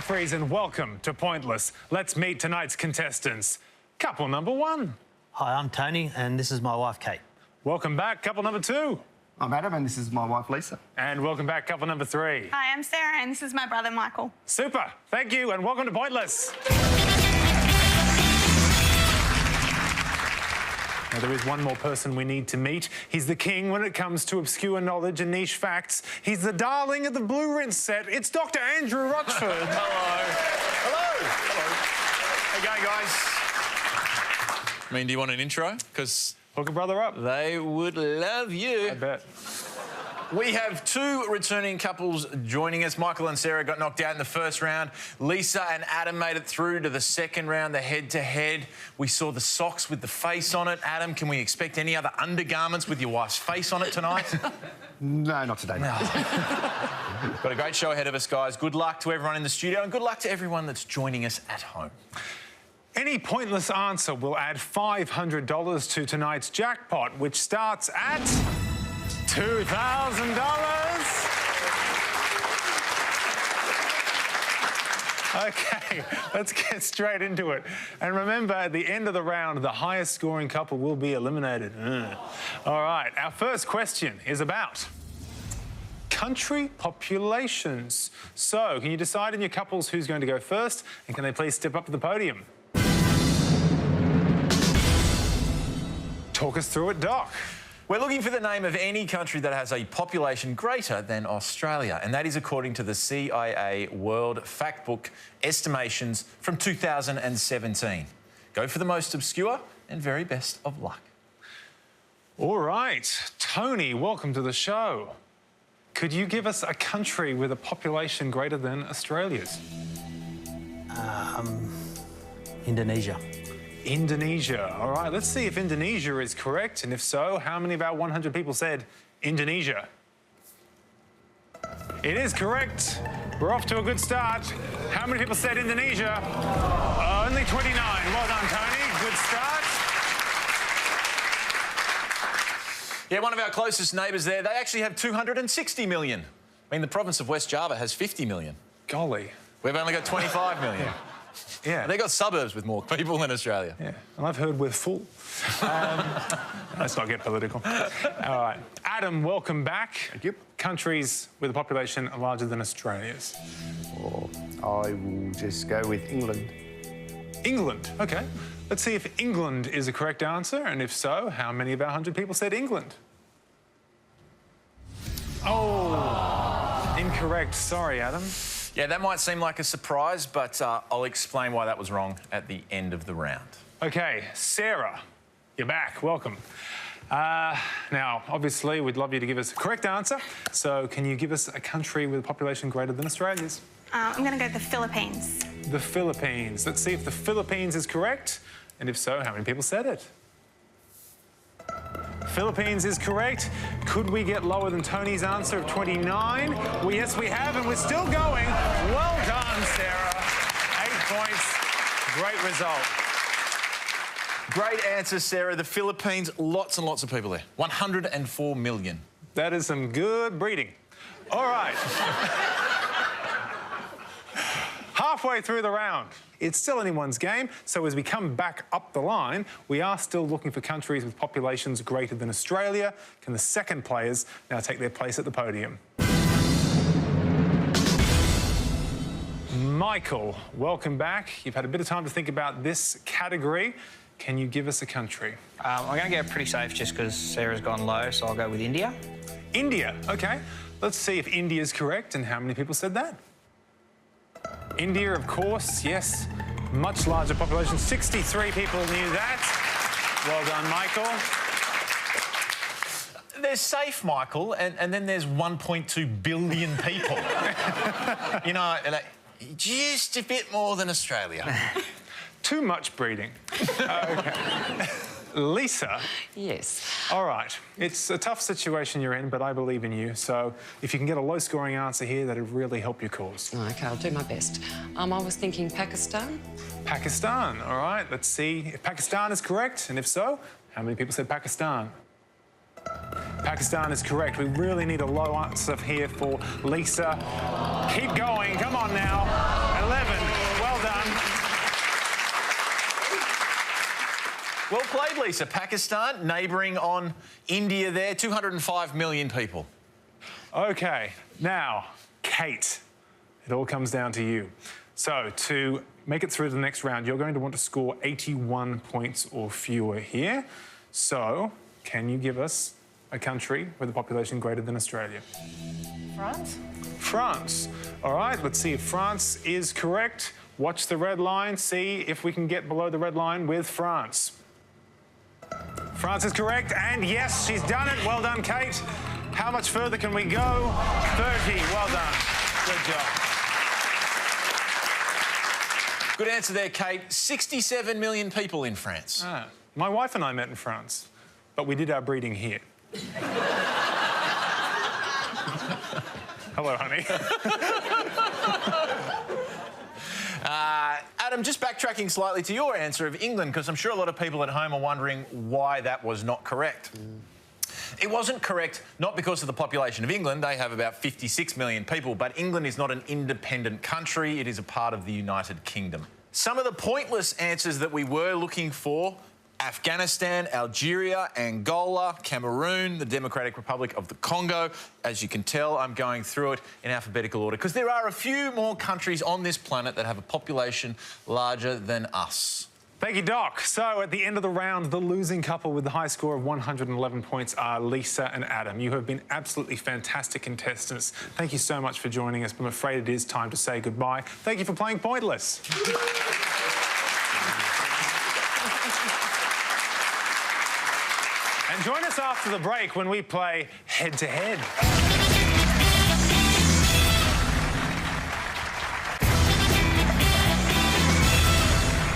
Humphries and welcome to Pointless. Let's meet tonight's contestants. Couple number one. Hi, I'm Tony and this is my wife, Kate. Welcome back, couple number two. I'm Adam and this is my wife, Lisa. And welcome back, couple number three. Hi, I'm Sarah and this is my brother, Michael. Super, thank you and welcome to Pointless. Now, there is one more person we need to meet. He's the king when it comes to obscure knowledge and niche facts. He's the darling of the Blue Rinse set. It's Dr. Andrew Rochford. Hello. How you going, guys? I mean, do you want an intro? Because Hook a brother up. they would love you. I bet. We have two returning couples joining us. Michael and Sarah got knocked out in the first round. Lisa and Adam made it through to the second round, the head-to-head. We saw the socks with the face on it. Adam, can we expect any other undergarments with your wife's face on it tonight? No, not today. No. Got a great show ahead of us, guys. Good luck to everyone in the studio and good luck to everyone that's joining us at home. Any pointless answer will add $500 to tonight's jackpot, which starts at $2,000. Okay, let's get straight into it. And remember, at the end of the round, the highest scoring couple will be eliminated. All right, our first question is about country populations. So, can you decide in your couples who's going to go first? And can they please step up to the podium? Talk us through it, Doc. We're looking for the name of any country that has a population greater than Australia, and that is according to the CIA World Factbook estimations from 2017. Go for the most obscure and very best of luck. All right, Tony, welcome to the show. Could you give us a country with a population greater than Australia's? Indonesia. Indonesia. All right, let's see if Indonesia is correct, and if so, how many of our 100 people said Indonesia? It is correct. We're off to a good start. How many people said Indonesia? Only 29. Well done, Tony. Good start. Yeah, one of our closest neighbours there, they actually have 260 million. I mean, the province of West Java has 50 million. Golly. We've only got 25 million. Yeah. They got suburbs with more people than Australia. Yeah, and I've heard we're full. Let's not get political. All right. Adam, welcome back. Thank you. Countries with a population larger than Australia's. Or I will just go with England. England, OK. Let's see if England is a correct answer, and if so, how many of our 100 people said England? Oh, incorrect. Sorry, Adam. Yeah, that might seem like a surprise, but I'll explain why that was wrong at the end of the round. OK, Sarah, you're back. Welcome. Now, obviously, we'd love you to give us a correct answer. So can you give us a country with a population greater than Australia's? I'm going to go the Philippines. The Philippines. Let's see if the Philippines is correct. And if so, how many people said it? Philippines is correct. Could we get lower than Tony's answer of 29? Well, yes, we have, and we're still going. Well done, Sarah. 8 points. Great result. Great answer, Sarah. The Philippines, lots and lots of people there. 104 million. That is some good breeding. All right. Halfway through the round. It's still anyone's game, so as we come back up the line, we are still looking for countries with populations greater than Australia. Can the second players now take their place at the podium? Michael, welcome back. You've had a bit of time to think about this category. Can you give us a country? I'm going to go pretty safe just because Sarah's gone low, so I'll go with India. India, OK. Let's see if India is correct and how many people said that. India, of course, yes. Much larger population. 63 people knew that. Well done, Michael. There's safe, Michael, and then there's 1.2 billion people. You know, just a bit more than Australia. Too much breeding. OK. Lisa. Yes. All right. It's a tough situation you're in, but I believe in you. So if you can get a low-scoring answer here, that'd really help your cause. OK, I'll do my best. I was thinking Pakistan. Pakistan. All right. Let's see if Pakistan is correct, and if so, how many people said Pakistan? Pakistan is correct. We really need a low answer here for Lisa. Keep going. Come on now. Well played, Lisa. Pakistan, neighbouring on India there, 205 million people. OK, now, Kate, it all comes down to you. So, to make it through to the next round, you're going to want to score 81 points or fewer here. So, can you give us a country with a population greater than Australia? France? France. All right, let's see if France is correct. Watch the red line, see if we can get below the red line with France. France is correct, and yes, she's done it. Well done, Kate. How much further can we go? 30. Well done. Good job. Good answer there, Kate. 67 million people in France. Ah, my wife and I met in France, but we did our breeding here. Hello, honey. Adam, just backtracking slightly to your answer of England, because I'm sure a lot of people at home are wondering why that was not correct. It wasn't correct, not because of the population of England. They have about 56 million people, but England is not an independent country. It is a part of the United Kingdom. Some of the pointless answers that we were looking for: Afghanistan, Algeria, Angola, Cameroon, the Democratic Republic of the Congo. As you can tell, I'm going through it in alphabetical order because there are a few more countries on this planet that have a population larger than us. Thank you, Doc. So, at the end of the round, the losing couple with the high score of 111 points are Lisa and Adam. You have been absolutely fantastic contestants. Thank you so much for joining us, but I'm afraid it is time to say goodbye. Thank you for playing Pointless. And join us after the break when we play Head to Head.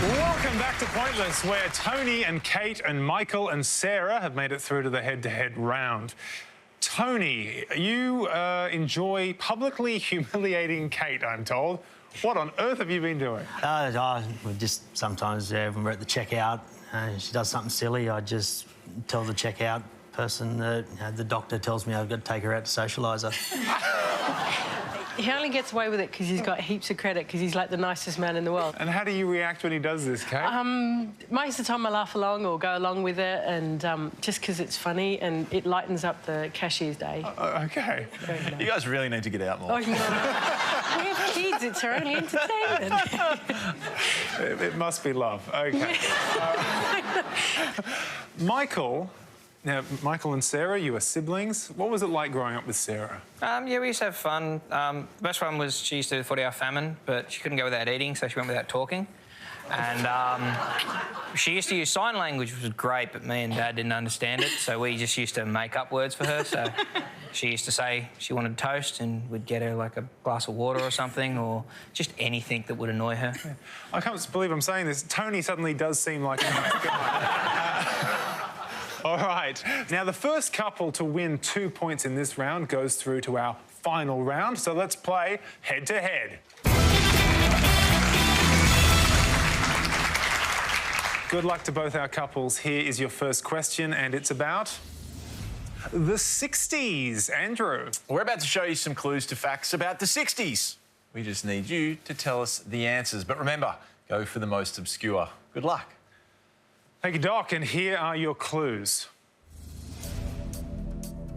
Welcome back to Pointless, where Tony and Kate and Michael and Sarah have made it through to the head-to-head round. Tony, you enjoy publicly humiliating Kate, I'm told. What on earth have you been doing? We just sometimes, when we're at the checkout, she does something silly, I just tell the checkout person that the doctor tells me I've got to take her out to socialise her. He only gets away with it because he's got heaps of credit because he's like the nicest man in the world. And how do you react when he does this, Kate? Most of the time I laugh along or go along with it, and just because it's funny and it lightens up the cashier's day. OK. You guys really need to get out more. Oh, no. We have kids, it's our only entertainment. It must be love. OK. Michael... Now, Michael and Sarah, you are siblings. What was it like growing up with Sarah? Yeah, we used to have fun. The best one was she used to do the 40-hour famine, but she couldn't go without eating, so she went without talking. And she used to use sign language, which was great, but me and Dad didn't understand it, so we just used to make up words for her. So she used to say she wanted toast, and we'd get her, like, a glass of water or something, or just anything that would annoy her. I can't believe I'm saying this. Tony suddenly does seem like a nice guy. All right. Now, the first couple to win 2 points in this round goes through to our final round. So let's play head-to-head. Good luck to both our couples. Here is your first question, and it's about the 60s. Andrew. We're about to show you some clues to facts about the 60s. We just need you to tell us the answers. But remember, go for the most obscure. Good luck. Thank you, Doc, and here are your clues.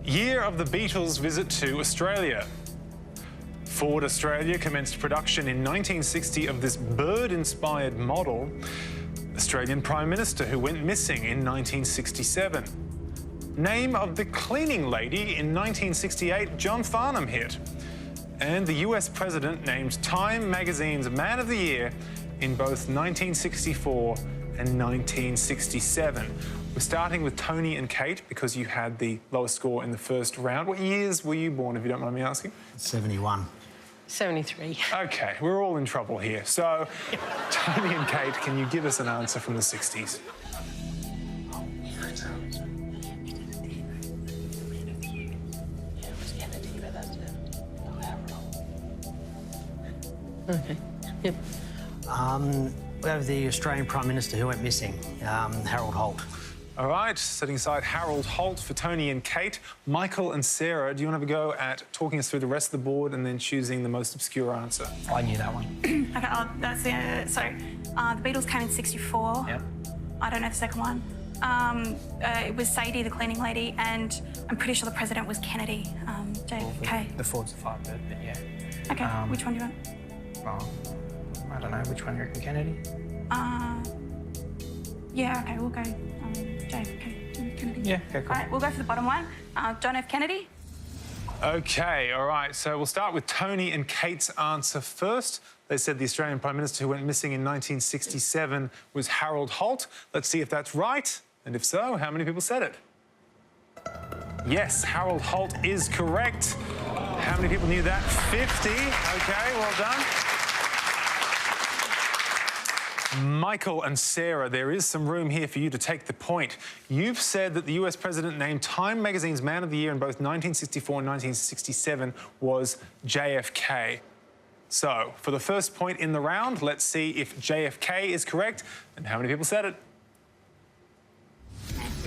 Year of the Beatles' visit to Australia. Ford Australia commenced production in 1960 of this bird-inspired model. Australian Prime Minister who went missing in 1967. Name of the cleaning lady in 1968 John Farnham hit. And the US President named Time Magazine's Man of the Year in both 1964 and 1967. We're starting with Tony and Kate because you had the lowest score in the first round. What years were you born, if you don't mind me asking? 71. 73. OK, we're all in trouble here. So, Tony and Kate, can you give us an answer from the 60s? OK. Yep. We have the Australian Prime Minister who went missing, Harold Holt. All right, setting aside Harold Holt for Tony and Kate. Michael and Sarah, do you want to have a go at talking us through the rest of the board and then choosing the most obscure answer? I knew that one. Okay, that's the... So, the Beatles came in 64. Yep. I don't know the second one. It was Sadie, the cleaning lady, and I'm pretty sure the president was Kennedy, JFK. The Ford's the Firebird, but yeah. Okay, which one do you want? Well, I don't know. Which one do you reckon, Kennedy? Yeah, okay, we'll go JFK, Kennedy. Yeah, okay, cool. All right, we'll go for the bottom one. John F. Kennedy. Okay, all right. So we'll start with Tony and Kate's answer first. They said the Australian Prime Minister who went missing in 1967 was Harold Holt. Let's see if that's right. And if so, how many people said it? Yes, Harold Holt is correct. How many people knew that? 50. Okay, well done. Michael and Sarah, there is some room here for you to take the point. You've said that the US president named Time magazine's Man of the Year in both 1964 and 1967 was JFK. So, for the first point in the round, let's see if JFK is correct and how many people said it.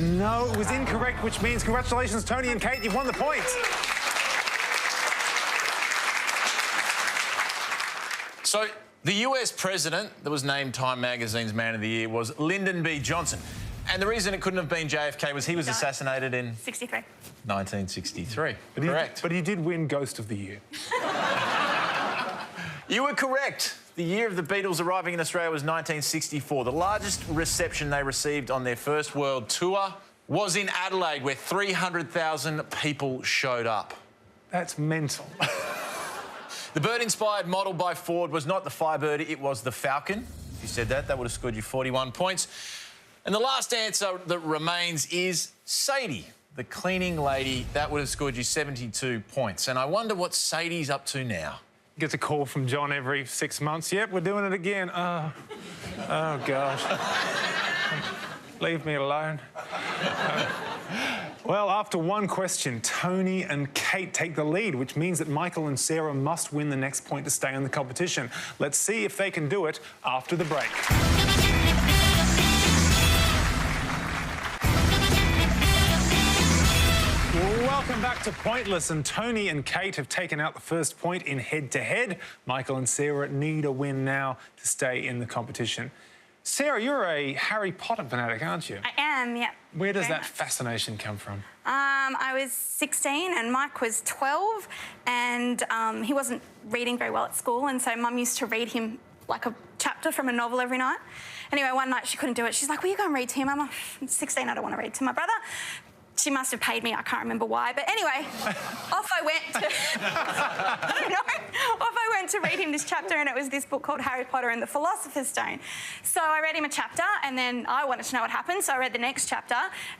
No, it was incorrect, which means congratulations, Tony and Kate, you've won the point. So, the US president that was named Time magazine's Man of the Year was Lyndon B. Johnson. And the reason it couldn't have been JFK was he was assassinated in 63. 1963. Correct. But he did win Ghost of the Year. You were correct. The year of the Beatles arriving in Australia was 1964. The largest reception they received on their first world tour was in Adelaide, where 300,000 people showed up. That's mental. The bird-inspired model by Ford was not the Firebird, it was the Falcon. If you said that, that would have scored you 41 points. And the last answer that remains is Sadie, the cleaning lady. That would have scored you 72 points. And I wonder what Sadie's up to now. Gets a call from John every 6 months. Yep, we're doing it again. Oh gosh. Leave me alone. Well, after one question, Tony and Kate take the lead, which means that Michael and Sarah must win the next point to stay in the competition. Let's see if they can do it after the break. Welcome back to Pointless, and Tony and Kate have taken out the first point in head-to-head. Michael and Sarah need a win now to stay in the competition. Sarah, you're a Harry Potter fanatic, aren't you? I am, yeah. Where does Very that much. fascination come from? I was 16 and Mike was 12, and he wasn't reading very well at school, and so Mum used to read him like a chapter from a novel every night. Anyway, one night she couldn't do it. She's like, will you go and read to him? I'm 16, I don't want to read to my brother. She must have paid me, I can't remember why. But anyway, off I went to... I don't know. Off I went to read him this chapter, and it was this book called Harry Potter and the Philosopher's Stone. So I read him a chapter, and then I wanted to know what happened, so I read the next chapter.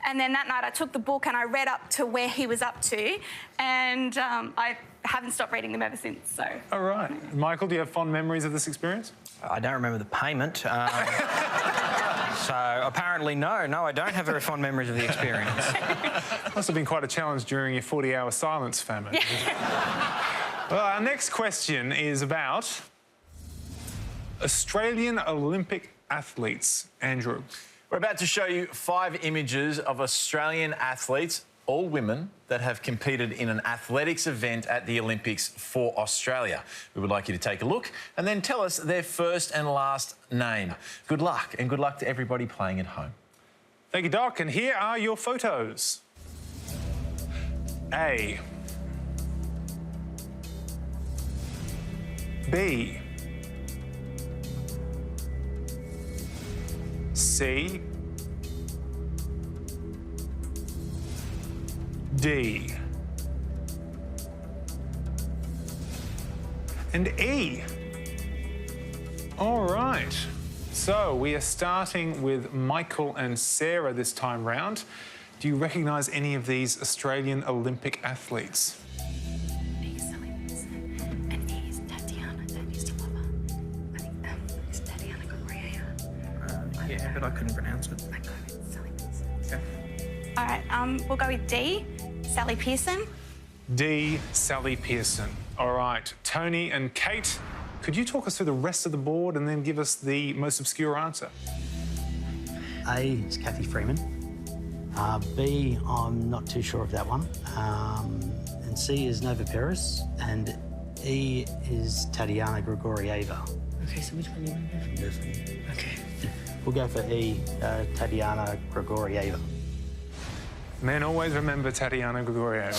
And then that night I took the book and I read up to where he was up to, and I haven't stopped reading them ever since, so... All right. Michael, do you have fond memories of this experience? I don't remember the payment. So apparently, no, I don't have very fond memories of the experience. Must have been quite a challenge during your 40-hour silence famine. Well, our next question is about Australian Olympic athletes. Andrew. We're about to show you 5 images of Australian athletes, all women, that have competed in an athletics event at the Olympics for Australia. We would like you to take a look and then tell us their first and last name. Good luck, and good luck to everybody playing at home. Thank you, Doc. And here are your photos. A. B. C. D. And E. All right. So we are starting with Michael and Sarah this time round. Do you recognise any of these Australian Olympic athletes? B is Sally Pearson, and E is Tatiana. Dad used to love her. I think it's Tatiana Gregoria. Yeah, but I couldn't pronounce it. I go with Sally Pearson. Okay. All right, we'll go with D, Sally Pearson. D. Sally Pearson. All right. Tony and Kate, could you talk us through the rest of the board and then give us the most obscure answer? A is Kathy Freeman. B, I'm not too sure of that one. And C is Nova Peris. And E is Tatiana Grigorieva. Okay, so which one do you want to go for? Okay. We'll go for E, Tatiana Grigorieva. Men always remember Tatiana Grigorieva.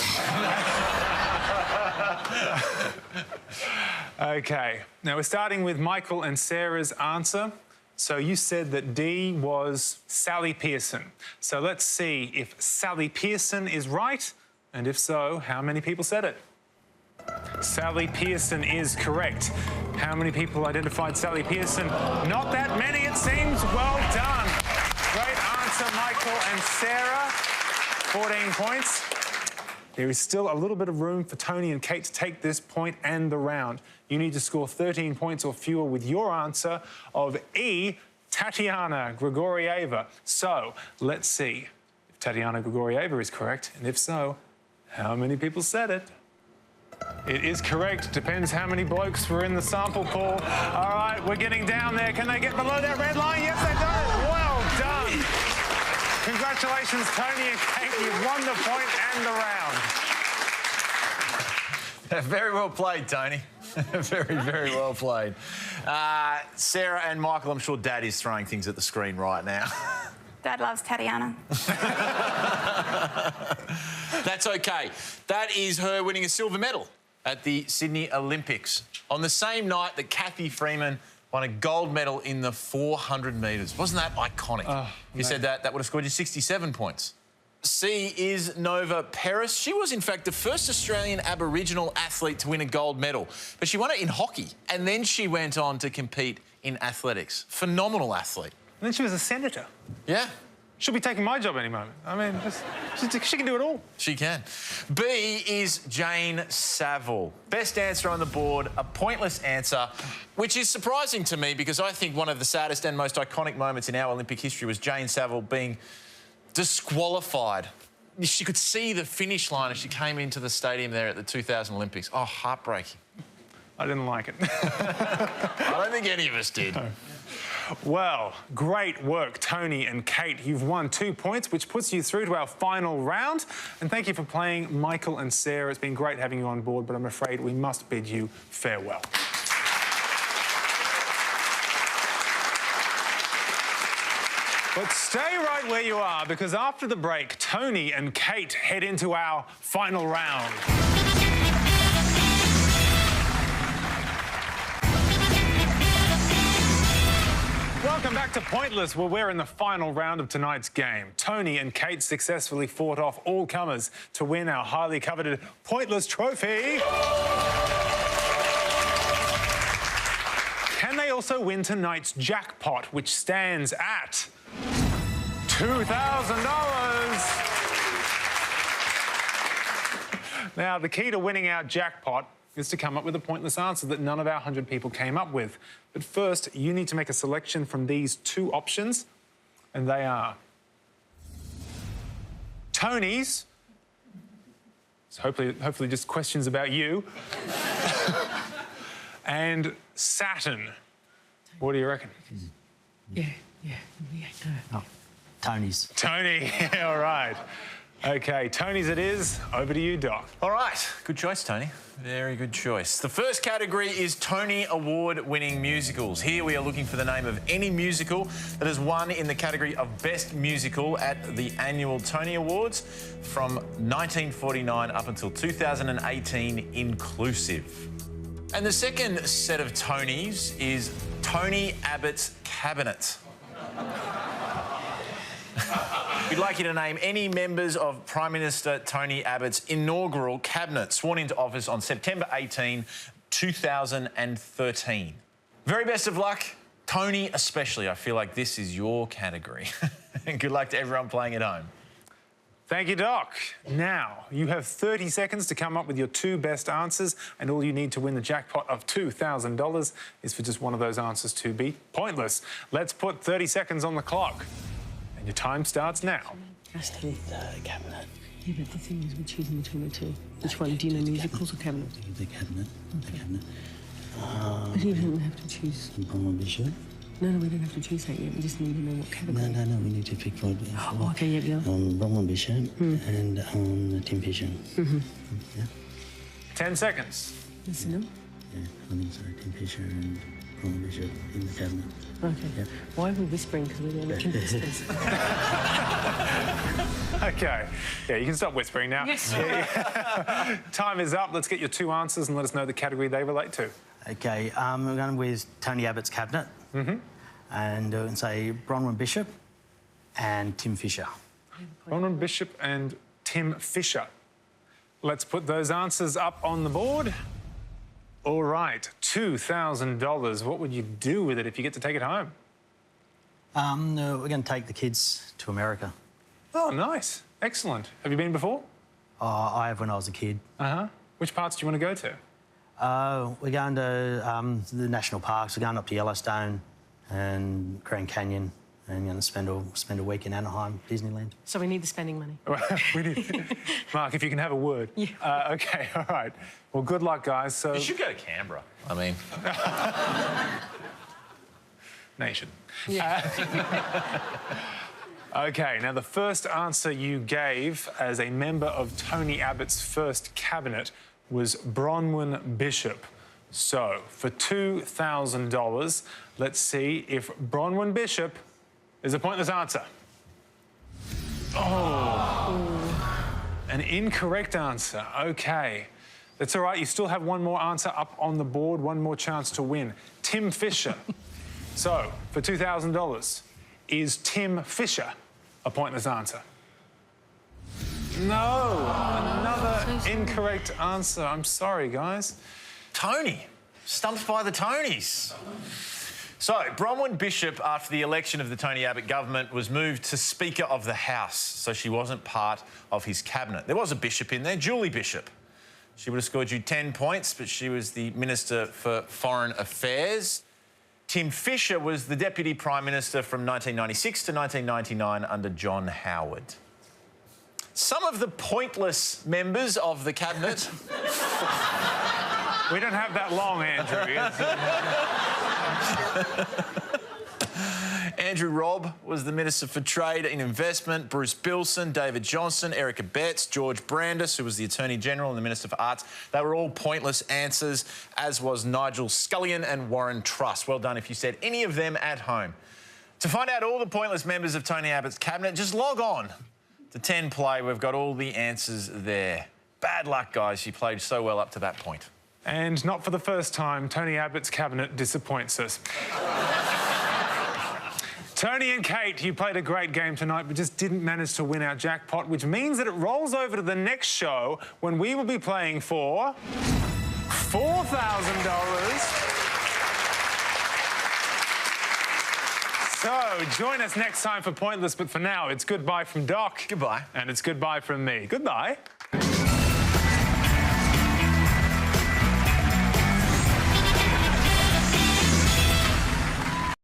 Okay, now we're starting with Michael and Sarah's answer. So you said that D was Sally Pearson. So let's see if Sally Pearson is right, and if so, how many people said it? Sally Pearson is correct. How many people identified Sally Pearson? Not that many, it seems. Well done. Great answer, Michael and Sarah. 14 points. There is still a little bit of room for Tony and Kate to take this point and the round. You need to score 13 points or fewer with your answer of E, Tatiana Grigorieva. So let's see if Tatiana Grigorieva is correct, and if so, how many people said it? It is correct. Depends how many blokes were in the sample pool. All right, we're getting down there. Can they get below that red line? Yes, they do. Well done. Congratulations, Tony and Kate. You've won the point and the round. Very well played, Tony. Very, very well played. Sarah and Michael, I'm sure Dad is throwing things at the screen right now. Dad loves Tatiana. That's okay. That is her winning a silver medal at the Sydney Olympics on the same night that Kathy Freeman won a gold medal in the 400 metres. Wasn't that iconic? You said that would have scored you 67 points. C is Nova Peris. She was, in fact, the first Australian Aboriginal athlete to win a gold medal, but she won it in hockey, and then she went on to compete in athletics. Phenomenal athlete. And then she was a senator. Yeah. She'll be taking my job any moment. I mean, she can do it all. She can. B is Jane Saville. Best answer on the board, a pointless answer, which is surprising to me because I think one of the saddest and most iconic moments in our Olympic history was Jane Saville being disqualified. She could see the finish line as she came into the stadium there at the 2000 Olympics. Oh, heartbreaking. I didn't like it. I don't think any of us did. No. Well, great work, Tony and Kate. You've won 2 points, which puts you through to our final round. And thank you for playing, Michael and Sarah. It's been great having you on board, but I'm afraid we must bid you farewell. But stay right where you are, because after the break, Tony and Kate head into our final round. Welcome back to Pointless, where we're in the final round of tonight's game. Tony and Kate successfully fought off all comers to win our highly coveted Pointless trophy. Can they also win tonight's jackpot, which stands at $2,000? Now, the key to winning our jackpot is to come up with a pointless answer that none of our 100 people came up with. But first, you need to make a selection from these 2 options, and they are Tony's, so hopefully just questions about you, and Saturn. What do you reckon? Yeah. Oh, Tony's. Tony, all right. OK, Tony's it is. Over to you, Doc. All right, good choice, Tony. Very good choice. The first category is Tony Award-winning musicals. Here we are looking for the name of any musical that has won in the category of Best Musical at the annual Tony Awards from 1949 up until 2018 inclusive. And the second set of Tonys is Tony Abbott's Cabinet. We'd like you to name any members of Prime Minister Tony Abbott's inaugural cabinet sworn into office on September 18, 2013. Very best of luck, Tony especially. I feel like this is your category. And good luck to everyone playing at home. Thank you, Doc. Now, you have 30 seconds to come up with your 2 best answers, and all you need to win the jackpot of $2,000 is for just one of those answers to be pointless. Let's put 30 seconds on the clock. And your time starts now. Has to be the cabinet. Yeah, but the thing is, we're choosing between the 2. Which one? Do you know musicals or cabinet? The cabinet. Okay. The cabinet. But you don't have to choose. Brahma Bishop. No, we don't have to choose that yet. We just need to know what category. No. We need to pick for. Oh, okay, yeah. Brahma Bishop and Tim Fisher. Yeah. 10 seconds. Listen up. Yeah, sorry, Tim Fisher and Bronwyn Bishop in the cabinet. Okay. Yep. Why are we whispering? Because we're the only contestants. Okay. Yeah, you can stop whispering now. Yes. Time is up. Let's get your two answers and let us know the category they relate to. Okay, we're going with Tony Abbott's cabinet. And we can say Bronwyn Bishop and Tim Fisher. Bronwyn Bishop and Tim Fisher. Let's put those answers up on the board. All right, $2,000. What would you do with it if you get to take it home? We're going to take the kids to America. Oh, nice. Excellent. Have you been before? I have when I was a kid. Which parts do you want to go to? We're going to the national parks. We're going up to Yellowstone and Grand Canyon, and going to spend a week in Anaheim, Disneyland. So we need the spending money. We need... Mark, if you can have a word. Yeah. OK, all right. Well, good luck, guys. So You should go to Canberra. I mean... Nation. Yeah. OK, now the first answer you gave as a member of Tony Abbott's first cabinet was Bronwyn Bishop. So, for $2,000, let's see if Bronwyn Bishop is a pointless answer. Oh. An incorrect answer. OK. That's all right. You still have one more answer up on the board, one more chance to win. Tim Fisher. So, for $2,000, is Tim Fisher a pointless answer? No. Another incorrect answer. I'm sorry, guys. Tony. Stumped by the Tonys. So, Bronwyn Bishop, after the election of the Tony Abbott government, was moved to Speaker of the House, so she wasn't part of his cabinet. There was a Bishop in there, Julie Bishop. She would have scored you 10 points, but she was the Minister for Foreign Affairs. Tim Fisher was the Deputy Prime Minister from 1996 to 1999 under John Howard. Some of the pointless members of the cabinet... We don't have that long, Andrew. Andrew Robb was the Minister for Trade and Investment, Bruce Bilson, David Johnson, Erica Betts, George Brandis, who was the Attorney General and the Minister for Arts. They were all pointless answers, as was Nigel Scullion and Warren Truss. Well done if you said any of them at home. To find out all the pointless members of Tony Abbott's cabinet, just log on to 10 Play. We've got all the answers there. Bad luck, guys. You played so well up to that point. And not for the first time, Tony Abbott's cabinet disappoints us. Tony and Kate, you played a great game tonight, but just didn't manage to win our jackpot, which means that it rolls over to the next show when we will be playing for $4,000. So, join us next time for Pointless, but for now, it's goodbye from Doc. Goodbye. And it's goodbye from me. Goodbye.